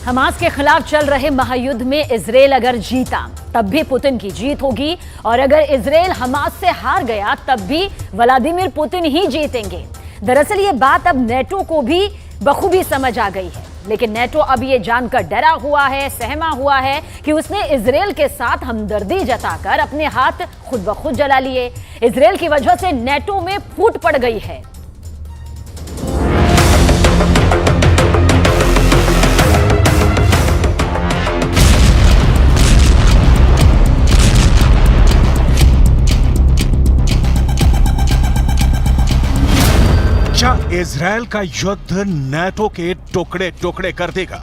Hamas के खिलाफ चल रहे महायुद्ध में इजराइल अगर जीता तब भी पुतिन की जीत होगी और अगर इजराइल हमास से हार गया तब भी व्लादिमीर पुतिन ही जीतेंगे। दरअसल ये बात अब नेटो को भी बखूबी समझ आ गई है, लेकिन नेटो अब ये जानकर डरा हुआ है, सहमा हुआ है कि उसने इजराइल के साथ हमदर्दी जताकर अपने हाथ खुद ब खुद जला लिए। इजराइल की वजह से नेटो में फूट पड़ गई है। क्या इजराइल का युद्ध नेटो के टुकड़े टुकड़े कर देगा?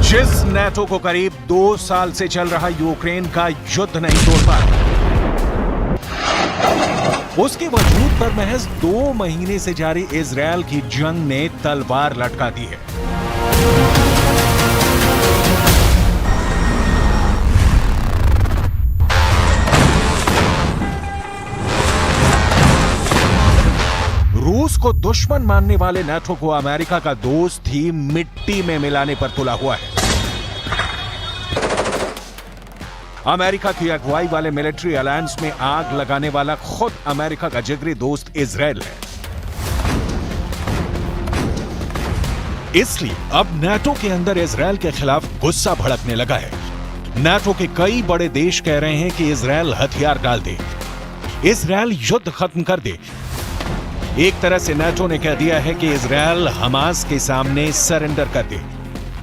जिस नेटो को करीब 2 साल से चल रहा यूक्रेन का युद्ध नहीं तोड़ पा रहा, उसके वजूद पर महज 2 महीने से जारी इजराइल की जंग ने तलवार लटका दी है। रूस को दुश्मन मानने वाले नेटो को अमेरिका का दोस्त ही मिट्टी में मिलाने पर तुला हुआ है। अमेरिका की अगुवाई वाले मिलिट्री अलायंस में आग लगाने वाला खुद अमेरिका का जिगरी दोस्त इजराइल है। इसलिए अब नेटो के अंदर इजराइल के खिलाफ गुस्सा भड़कने लगा है। नेटो के कई बड़े देश कह रहे हैं कि इजराइल हथियार डाल दे, इजराइल युद्ध खत्म कर दे। एक तरह से नेटो ने कह दिया है कि इजराइल हमास के सामने सरेंडर कर दे।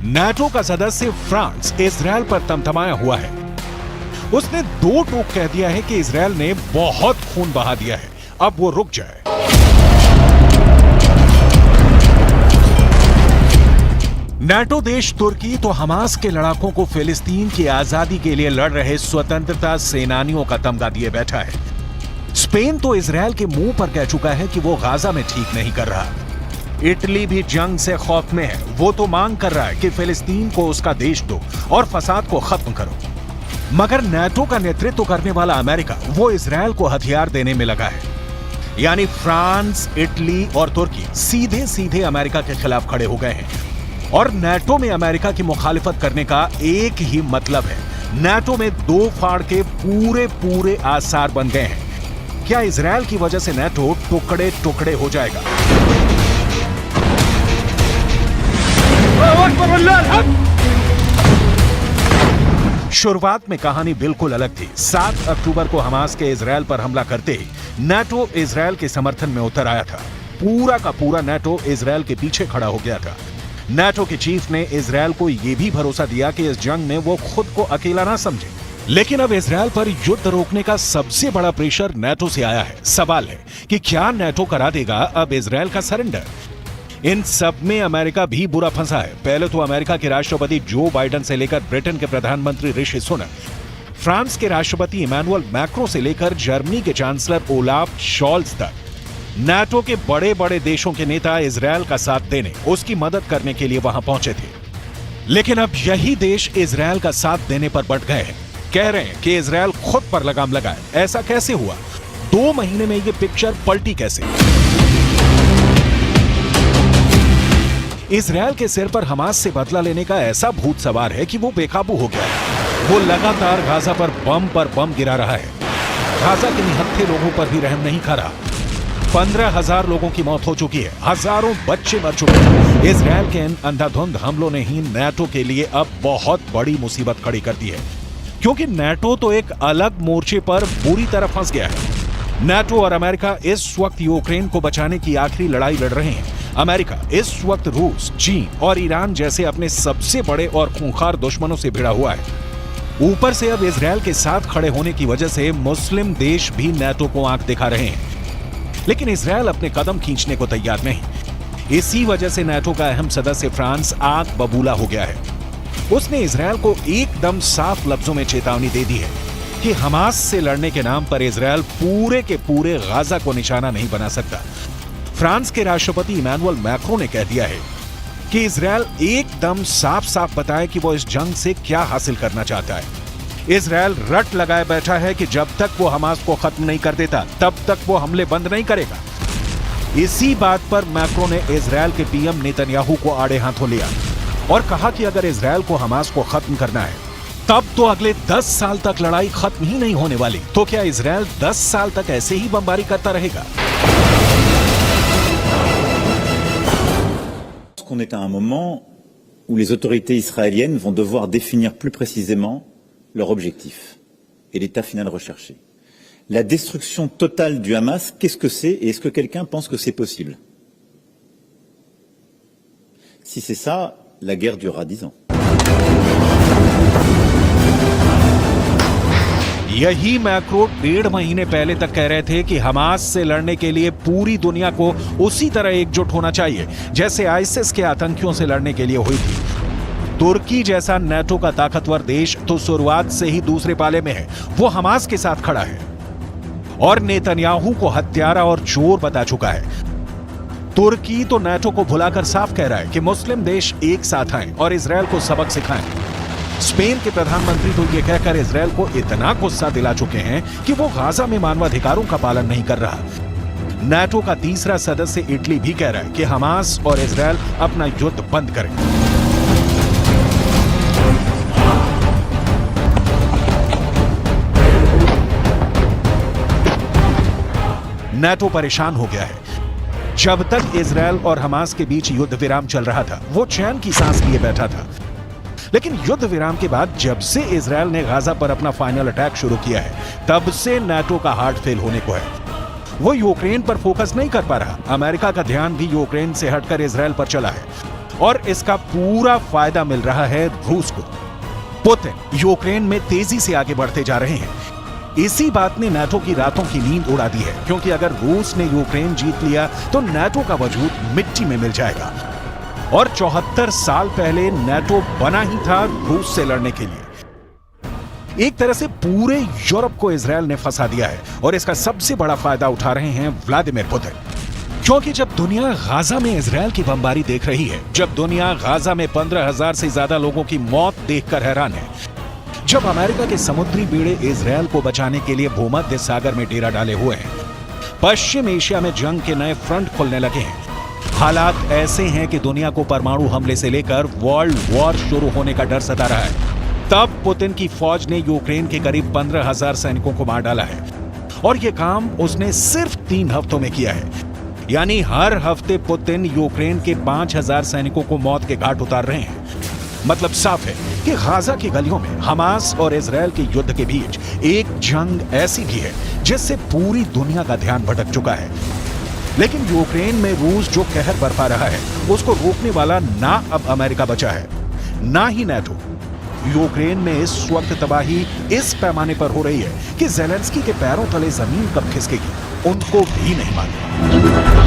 नेटो का सदस्य फ्रांस इजराइल पर तमतमाया हुआ है। उसने 2 टूक कह दिया है कि इजराइल ने बहुत खून बहा दिया है, अब वो रुक जाए। नेटो देश तुर्की तो हमास के लड़ाकों को फिलिस्तीन की आजादी के लिए लड़ रहे स्वतंत्रता सेनानियों का तमगा दिए बैठा है। स्पेन तो इजराइल के मुंह पर कह चुका है कि वो गाजा में ठीक नहीं कर रहा। इटली भी जंग से खौफ में है, वो तो मांग कर रहा है कि फिलिस्तीन को उसका देश दो और फसाद को खत्म करो। मगर नेटो का नेतृत्व करने वाला अमेरिका वो इजराइल को हथियार देने में लगा है। यानी फ्रांस, इटली और तुर्की सीधे सीधे अमेरिका के खिलाफ खड़े हो गए हैं और नेटो में अमेरिका की मुखालिफत करने का एक ही मतलब है। नेटो में 2 फाड़ के पूरे आसार बन गए हैं। क्या इजराइल की वजह से नेटो टुकड़े टुकड़े हो जाएगा? शुरुआत में कहानी बिल्कुल अलग थी। 7 अक्टूबर को हमास के इजराइल पर हमला करते ही नेटो इजराइल के समर्थन में उतर आया था। पूरा का पूरा नेटो इजराइल के पीछे खड़ा हो गया था। नेटो के चीफ ने इजराइल को यह भी भरोसा दिया कि इस जंग में वो खुद को अकेला ना समझे। लेकिन अब इजराइल पर युद्ध रोकने का सबसे बड़ा प्रेशर नेटो से आया है। सवाल है कि क्या नेटो करा देगा अब इजराइल का सरेंडर? इन सब में अमेरिका भी बुरा फंसा है। पहले तो अमेरिका के राष्ट्रपति जो बाइडेन से लेकर ब्रिटेन के प्रधानमंत्री ऋषि सुनक, फ्रांस के राष्ट्रपति इमैनुअल मैक्रों से लेकर जर्मनी के चांसलर ओलाफ शॉल्ज तक नेटो के बड़े बड़े देशों के नेता इजराइल का साथ देने, उसकी मदद करने के लिए वहां पहुंचे थे। लेकिन अब यही देश इजराइल का साथ देने पर बट गए हैं। कह रहे हैं कि इजराइल खुद पर लगाम लगाए। ऐसा कैसे हुआ? 2 महीने में ये पिक्चर पलटी कैसे? इजराइल के सिर पर हमास से बदला लेने का ऐसा भूत सवार है कि वो बेकाबू हो गया है। वो लगातार गाजा पर बम गिरा रहा है। गाजा के निहत्थे लोगों पर भी रहम नहीं खा रहा। 15,000 लोगों की मौत हो चुकी है, हजारों बच्चे मर चुके हैं। इजराइल के इन अंधाधुंध हमलों ने ही नेटो के लिए अब बहुत बड़ी मुसीबत खड़ी कर दी है, क्योंकि नेटो तो एक अलग मोर्चे पर बुरी तरह फंस गया है। नेटो और अमेरिका इस वक्त यूक्रेन को बचाने की आखिरी लड़ाई लड़ रहे हैं। अमेरिका इस वक्त रूस, चीन और ईरान जैसे अपने सबसे बड़े और खूंखार दुश्मनों से भिड़ा हुआ है। ऊपर से अब इजराइल के साथ खड़े होने की वजह से मुस्लिम देश भी नेटो को आंख दिखा रहे हैं। लेकिन इजराइल अपने कदम खींचने को तैयार नहीं। इसी वजह से नेटो का अहम सदस्य फ्रांस आग बबूला हो गया है। उसने इजराइल को एकदम साफ लफ्जों में चेतावनी दे दी है कि हमास से लड़ने के नाम पर इजराइल पूरे के पूरे गाजा को निशाना नहीं बना सकता। फ्रांस के राष्ट्रपति इमैनुअल मैक्रों ने कह दिया है कि इजराइल एकदम साफ साफ बताए कि वो इस जंग से क्या हासिल करना चाहता है। इजरायल रट लगाए बैठा है कि जब तक वो हमास को खत्म नहीं कर देता तब तक वो हमले बंद नहीं करेगा। इसी बात पर मैक्रो ने इजरायल के पीएम नेतन्याहू को आड़े हाथों लिया और कहा कि अगर इजरायल को हमास को खत्म करना है तब तो अगले 10 साल तक लड़ाई खत्म ही नहीं होने वाली। तो क्या इजरायल 10 साल तक ऐसे ही बमबारी करता रहेगा? On est à un moment où les autorités israéliennes vont devoir définir plus précisément leur objectif et l'état final recherché. La destruction totale du Hamas, qu'est-ce que c'est et est-ce que quelqu'un pense que c'est possible? Si c'est ça, la guerre durera 10 ans. यही macro 1.5 महीने पहले तक कह रहे थे कि Hamas से लड़ने के लिए पूरी दुनिया को उसी तरह एकजुट होना चाहिए जैसे आईसिस के आतंकियों से लड़ने के लिए हुई थी। तुर्की जैसा नाटो का ताकतवर देश तो शुरुआत से ही दूसरे पाले में है, वो हमास के साथ खड़ा है और नेतन्याहू को हत्यारा और चोर बता चुका है। तुर्की तो नाटो को भुलाकर साफ कह रहा है कि मुस्लिम देश एक साथ आएं और इजरायल को सबक सिखाएं। स्पेन के प्रधानमंत्री तो ये कहकर इजरायल को इतना गुस्सा दिला चुके हैं कि वो गाजा में मानवाधिकारों का पालन नहीं कर रहा। नाटो का तीसरा सदस्य इटली भी कह रहा है कि हमास और इजरायल अपना युद्ध बंद करें। नाटो परेशान हो गया है। जब तक इजरायल और हमास के बीच युद्ध विराम चल रहा था वो चैन की सांस लिए बैठा था, लेकिन युद्ध विराम के बाद जब से इजरायल ने गाजा पर अपना फाइनल अटैक शुरू किया है तब से नाटो का हार्ट फेल होने को है। वो यूक्रेन पर फोकस नहीं कर पा रहा। अमेरिका का ध्यान भी यूक्रेन से हटकर इजरायल पर चला है और इसका पूरा फायदा मिल रहा है रूस को। पुतिन यूक्रेन में तेजी से आगे बढ़ते जा रहे हैं। इसी बात ने नाटो की रातों की नींद उड़ा दी है, क्योंकि अगर रूस ने यूक्रेन जीत लिया तो नाटो का वजूद मिट्टी में मिल जाएगा। और 74 साल पहले नाटो बना ही था रूस से लड़ने के लिए। एक तरह से पूरे यूरोप को इजरायल ने फंसा दिया है और इसका सबसे बड़ा फायदा उठा रहे हैं व्लादिमीर पुतिन। क्योंकि जब दुनिया गाजा में इजरायल की बमबारी देख रही है, जब दुनिया गाजा में 15,000 से ज्यादा लोगों की मौत देखकर हैरान है, जब अमेरिका के समुद्री बेड़े इजरायल को बचाने के लिए भूमध्य सागर में डेरा डाले हुए हैं, पश्चिम एशिया में जंग के नए फ्रंट खुलने लगे हैं, हालात ऐसे हैं कि दुनिया को परमाणु हमले से लेकर वर्ल्ड वॉर शुरू होने का डर सता रहा है, तब पुतिन की फौज ने यूक्रेन के करीब 15,000 सैनिकों को मार डाला है। और यह काम उसने सिर्फ 3 हफ्तों में किया है। यानी हर हफ्ते पुतिन यूक्रेन के 5,000 सैनिकों को मौत के घाट उतार रहे हैं। मतलब साफ है कि गाजा की गलियों में हमास और इजरायल के युद्ध के बीच एक जंग ऐसी भी है जिससे पूरी दुनिया का ध्यान भटक चुका है। लेकिन यूक्रेन में रूस जो कहर बरपा रहा है उसको रोकने वाला ना अब अमेरिका बचा है, ना ही नाटो। यूक्रेन में इस वक्त तबाही इस पैमाने पर हो रही है कि ज़ेलेंस्की के पैरों तले जमीन कब खिसकेगी उनको भी नहीं मालूम।